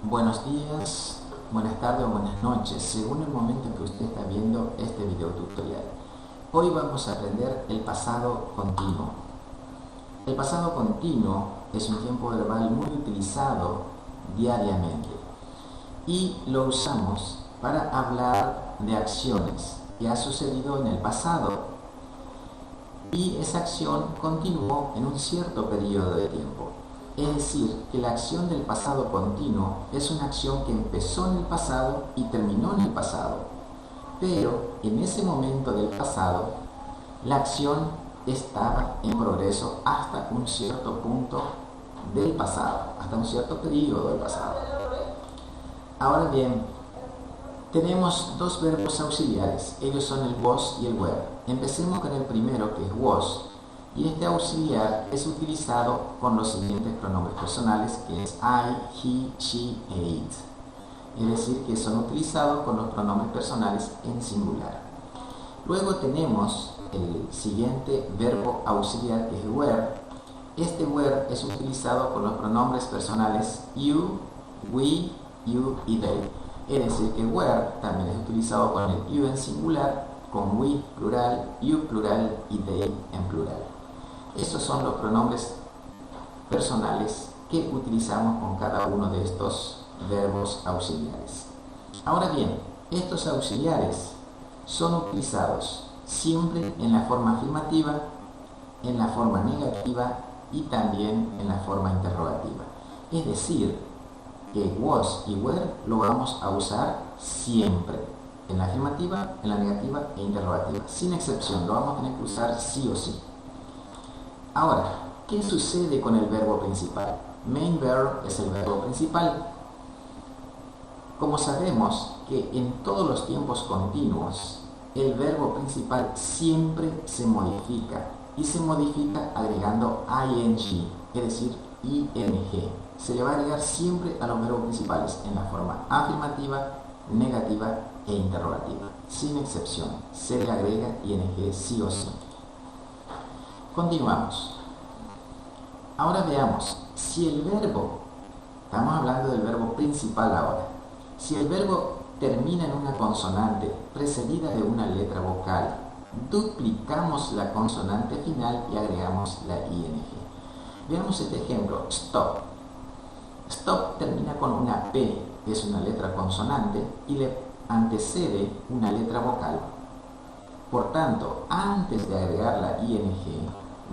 Buenos días, buenas tardes o buenas noches, según el momento en que usted está viendo este video tutorial. Hoy vamos a aprender el pasado continuo. El pasado continuo es un tiempo verbal muy utilizado diariamente y lo usamos para hablar de acciones que ha sucedido en el pasado y esa acción continuó en un cierto periodo de tiempo. Es decir, que la acción del pasado continuo es una acción que empezó en el pasado y terminó en el pasado. Pero en ese momento del pasado, la acción estaba en progreso hasta un cierto punto del pasado, hasta un cierto periodo del pasado. Ahora bien, tenemos dos verbos auxiliares, ellos son el was y el were. Empecemos con el primero, que es was. Y este auxiliar es utilizado con los siguientes pronombres personales, que es I, he, she e it. Es decir, que son utilizados con los pronombres personales en singular. Luego tenemos el siguiente verbo auxiliar, que es were. Este were es utilizado con los pronombres personales you, we, you y they. Es decir, que were también es utilizado con el you en singular, con we plural, you plural y they en plural. Estos son los pronombres personales que utilizamos con cada uno de estos verbos auxiliares. Ahora bien, estos auxiliares son utilizados siempre en la forma afirmativa, en la forma negativa y también en la forma interrogativa. Es decir, que was y were lo vamos a usar siempre, en la afirmativa, en la negativa e interrogativa, sin excepción, lo vamos a tener que usar sí o sí. Ahora, ¿qué sucede con el verbo principal? Main verb es el verbo principal. Como sabemos que en todos los tiempos continuos, el verbo principal siempre se modifica y se modifica agregando ing, es decir, ing. Se le va a agregar siempre a los verbos principales en la forma afirmativa, negativa e interrogativa, sin excepción. Se le agrega ing sí o sí. Continuamos. Ahora veamos, si el verbo, estamos hablando del verbo principal ahora, si el verbo termina en una consonante precedida de una letra vocal, duplicamos la consonante final y agregamos la ing. Veamos este ejemplo, stop. Stop termina con una P, que es una letra consonante, y le antecede una letra vocal. Por tanto, antes de agregar la ing,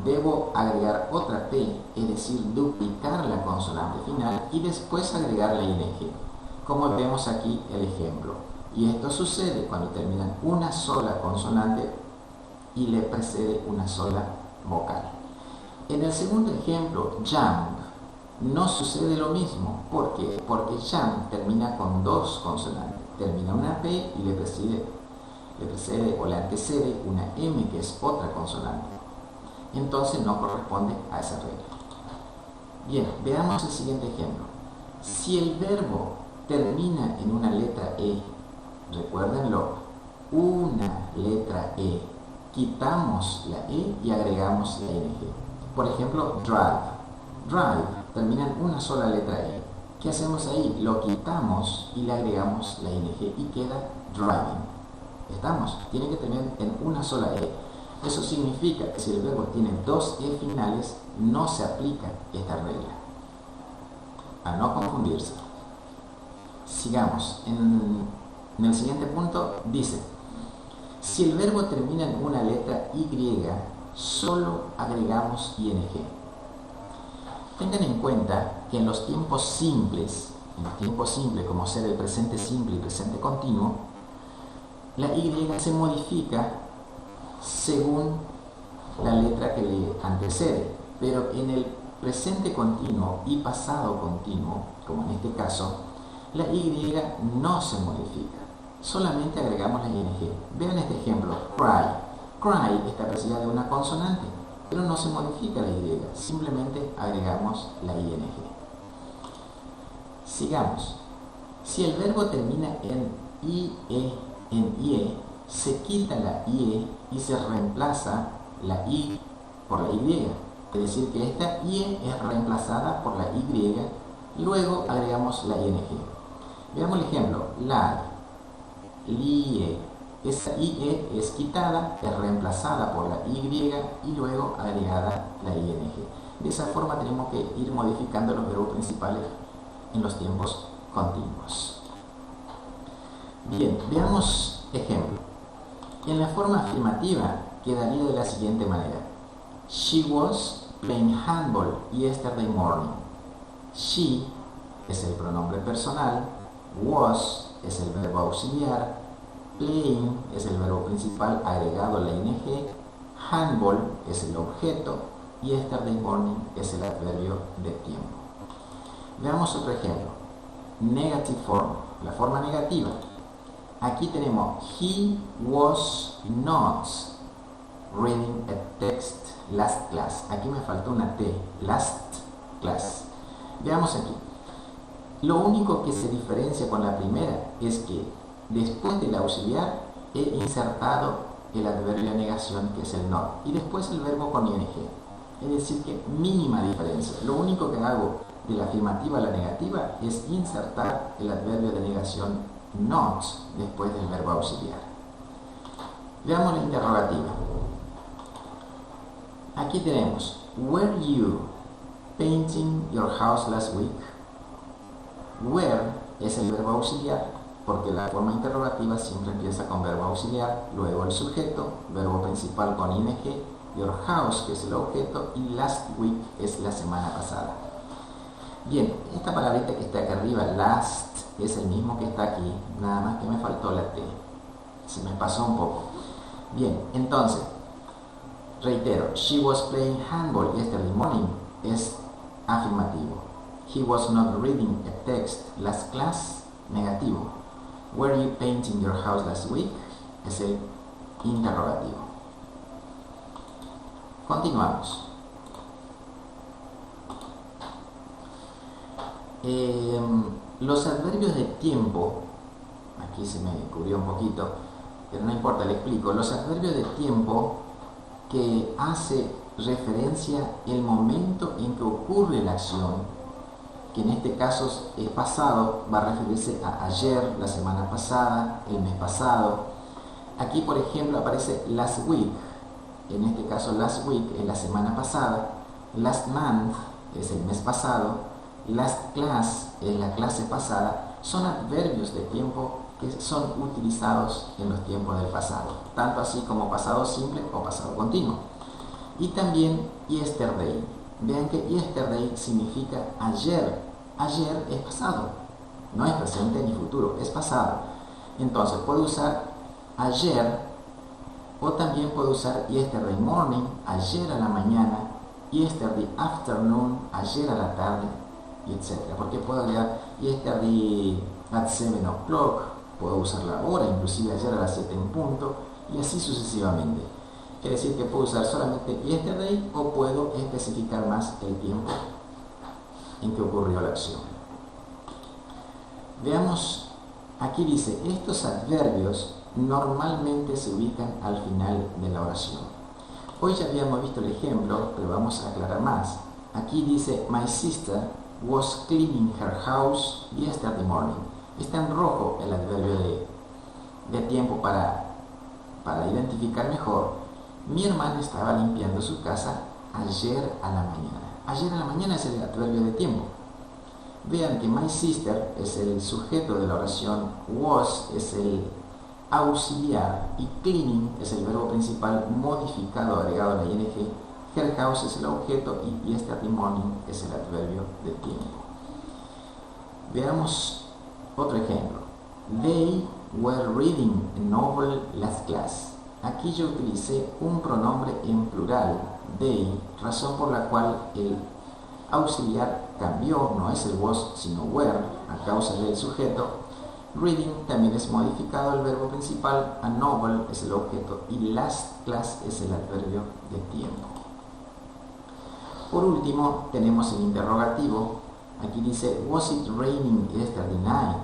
debo agregar otra P, es decir, duplicar la consonante final y después agregar la ing, como vemos aquí el ejemplo. Y esto sucede cuando terminan una sola consonante y le precede una sola vocal. En el segundo ejemplo, jump, no sucede lo mismo. ¿Por qué? Porque jump termina con dos consonantes. Termina una P y le precede o le antecede una M, que es otra consonante. Entonces no corresponde a esa regla. Bien, veamos el siguiente ejemplo. Si el verbo termina en una letra E, recuérdenlo, una letra E, quitamos la E y agregamos la ing. Por ejemplo, drive. Drive termina en una sola letra E. ¿Qué hacemos ahí? Lo quitamos y le agregamos la ing y queda driving. ¿Estamos? Tiene que terminar en una sola E. Eso significa que si el verbo tiene dos E finales, no se aplica esta regla. A no confundirse. Sigamos. En el siguiente punto dice, si el verbo termina en una letra Y, solo agregamos ing. Tengan en cuenta que en los tiempos simples, como ser el presente simple y presente continuo, la Y se modifica según la letra que le antecede, pero en el presente continuo y pasado continuo, como en este caso, la Y no se modifica, solamente agregamos la ing. Vean este ejemplo, cry. Cry está precedida de una consonante, pero no se modifica la Y, simplemente agregamos la ing. Sigamos. Si el verbo termina en IE, se quita la IE y se reemplaza la I por la Y. Es decir, que esta IE es reemplazada por la Y Luego agregamos la ing. Veamos el ejemplo. Lie, lie. Esa IE es quitada, es reemplazada por la Y y luego agregada la ING. De esa forma tenemos que ir modificando los verbos principales en los tiempos continuos. Bien, veamos ejemplo. En la forma afirmativa quedaría de la siguiente manera. She was playing handball yesterday morning. She es el pronombre personal, was es el verbo auxiliar, playing es el verbo principal agregado a la ing, handball es el objeto y yesterday morning es el adverbio de tiempo. Veamos otro ejemplo. Negative form, la forma negativa. Aquí tenemos he was not reading a text last class. Aquí me faltó una T, last class. Veamos aquí. Lo único que se diferencia con la primera es que después del auxiliar he insertado el adverbio de negación, que es el not, y después el verbo con ing. Es decir, que mínima diferencia. Lo único que hago de la afirmativa a la negativa es insertar el adverbio de negación not después del verbo auxiliar. Veamos la interrogativa. Aquí tenemos: Were you painting your house last week? Were es el verbo auxiliar, porque la forma interrogativa siempre empieza con verbo auxiliar, luego el sujeto, verbo principal con ing, your house, que es el objeto, y last week es la semana pasada. Bien, esta palabrita que está aquí arriba, last, es el mismo que está aquí, nada más que me faltó la T. Se me pasó un poco. Bien, entonces, reitero, she was playing handball yesterday morning es afirmativo. He was not reading a text last class, negativo. Were you painting your house last week? Es el interrogativo. Continuamos. Los adverbios de tiempo, aquí se me cubrió un poquito, pero no importa, le explico. Los adverbios de tiempo que hace referencia el momento en que ocurre la acción, que en este caso es pasado, va a referirse a ayer, la semana pasada, el mes pasado. Aquí, por ejemplo, aparece last week. En este caso, last week es la semana pasada, last month es el mes pasado, last class es la clase pasada. Son adverbios de tiempo que son utilizados en los tiempos del pasado, tanto así como pasado simple o pasado continuo. Y también yesterday. Vean que yesterday significa ayer. Ayer es pasado, no es presente ni futuro, es pasado. Entonces puedo usar ayer, o también puedo usar yesterday morning, ayer a la mañana, yesterday afternoon, ayer a la tarde, etc. Porque puedo agregar yesterday at 7 o'clock, puedo usar la hora, inclusive ayer a las 7 en punto, y así sucesivamente. Quiere decir que puedo usar solamente yesterday o puedo especificar más el tiempo en que ocurrió la acción. Veamos, aquí dice, estos adverbios normalmente se ubican al final de la oración. Hoy ya habíamos visto el ejemplo, pero vamos a aclarar más. Aquí dice, my sister was cleaning her house yesterday morning. Está en rojo el adverbio de tiempo para identificar mejor. Mi hermana estaba limpiando su casa ayer a la mañana. Ayer a la mañana es el adverbio de tiempo. Vean que my sister es el sujeto de la oración, was es el auxiliar y cleaning es el verbo principal modificado agregado a la ing, her house es el objeto y yesterday morning es el adverbio de tiempo. Veamos otro ejemplo. They were reading a novel last class. Aquí yo utilicé un pronombre en plural, they, razón por la cual el auxiliar cambió, no es el was sino were, a causa del sujeto. Reading también es modificado el verbo principal, a novel es el objeto y last class es el adverbio de tiempo. Por último tenemos el interrogativo. Aquí dice, was it raining yesterday night?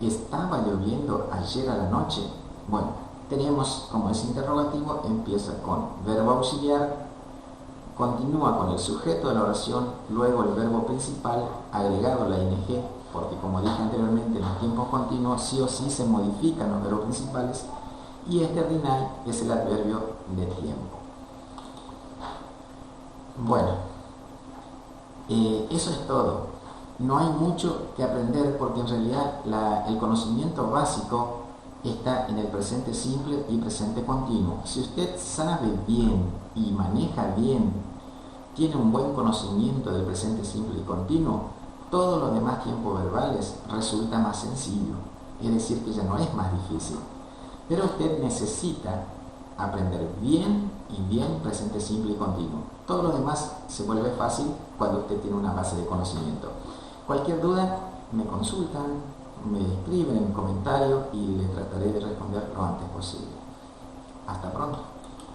¿Estaba lloviendo ayer a la noche? Bueno, tenemos, como es interrogativo, empieza con verbo auxiliar, continúa con el sujeto de la oración, luego el verbo principal, agregado la ing, porque como dije anteriormente, en los tiempos continuos sí o sí se modifican los verbos principales, y este deny es el adverbio de tiempo. Bueno, eso es todo. No hay mucho que aprender porque en realidad el conocimiento básico está en el presente simple y presente continuo. Si usted sabe bien y maneja bien, tiene un buen conocimiento del presente simple y continuo, todos los demás tiempos verbales resulta más sencillo, es decir, que ya no es más difícil. Pero usted necesita aprender bien y bien presente simple y continuo. Todo lo demás se vuelve fácil cuando usted tiene una base de conocimiento. Cualquier duda, me consultan, me escriben en comentario y le trataré de responder lo antes posible. Hasta pronto.